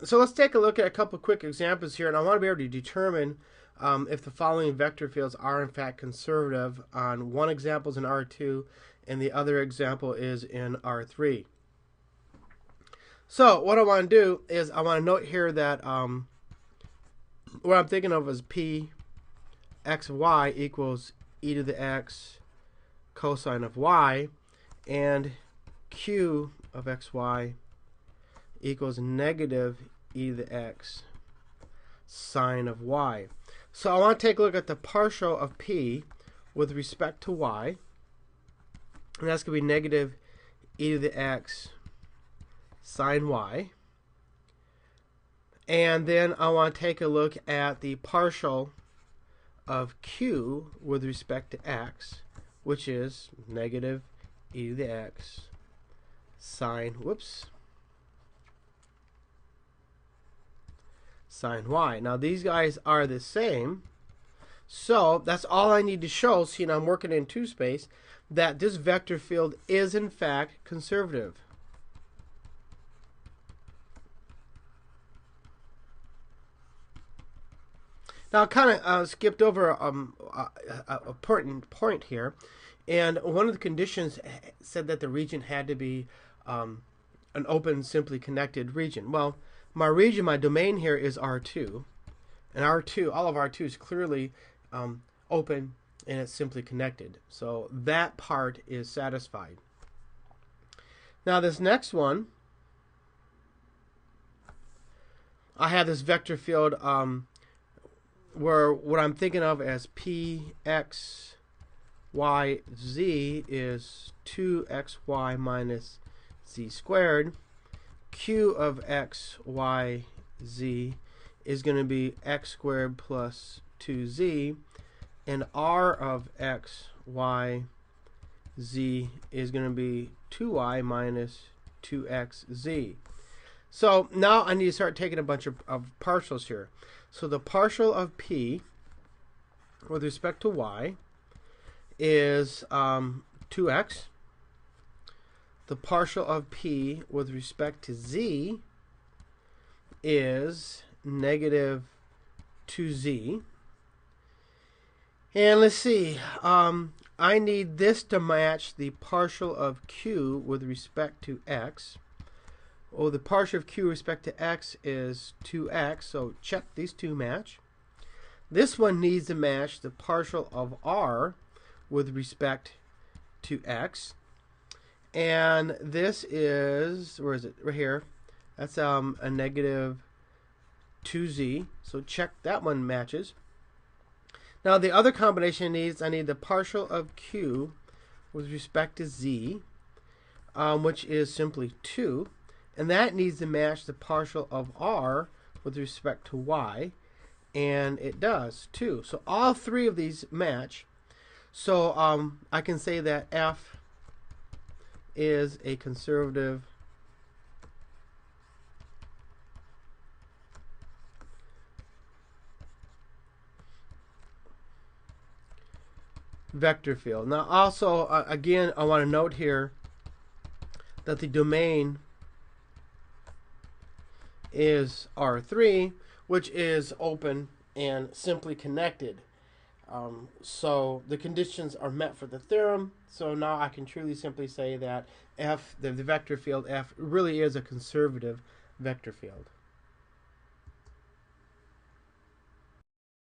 So let's take a look at a couple quick examples here, and I want to be able to determine if the following vector fields are in fact conservative. On one example is in R2, and the other example is in R3. So what I want to do is I want to note here that what I'm thinking of is P x of y equals e to the x cosine of y, and Q of xy equals negative e to the x sine of y. So I want to take a look at the partial of p with respect to y, and that's going to be negative e to the x sine y. And then I want to take a look at the partial of q with respect to x, which is negative e to the x sine, sine y. Now these guys are the same, so that's all I need to show, seeing I'm working in 2 space, that this vector field is in fact conservative. Now I kind of skipped over a important point here, and one of the conditions said that the region had to be an open, simply connected region. Well, my region, my domain here is R2, and R2, all of R2 is clearly open and it's simply connected. So that part is satisfied. Now this next one, I have this vector field where what I'm thinking of as P x y z is 2xy minus z squared. Q of x y z is going to be x squared plus 2z, and r of x y z is going to be 2y minus 2xz. So now I need to start taking a bunch of partials here. So the partial of p with respect to y is 2x. The partial of p with respect to z is negative 2z. And let's see, I need this to match the partial of q with respect to x. Oh, the partial of q with respect to x is 2x, so check these two match. This one needs to match the partial of r with respect to x. And this is, where is it? Right here. That's a negative 2z, so check that one matches. Now the other combination needs, I need the partial of q with respect to z, which is simply 2. And that needs to match the partial of r with respect to y, and it does too. So all 3 of these match. So I can say that f is a conservative vector field. Now also, again, I want to note here that the domain is R3, which is open and simply connected. So the conditions are met for the theorem. So now I can truly simply say that f, the vector field f, really is a conservative vector field.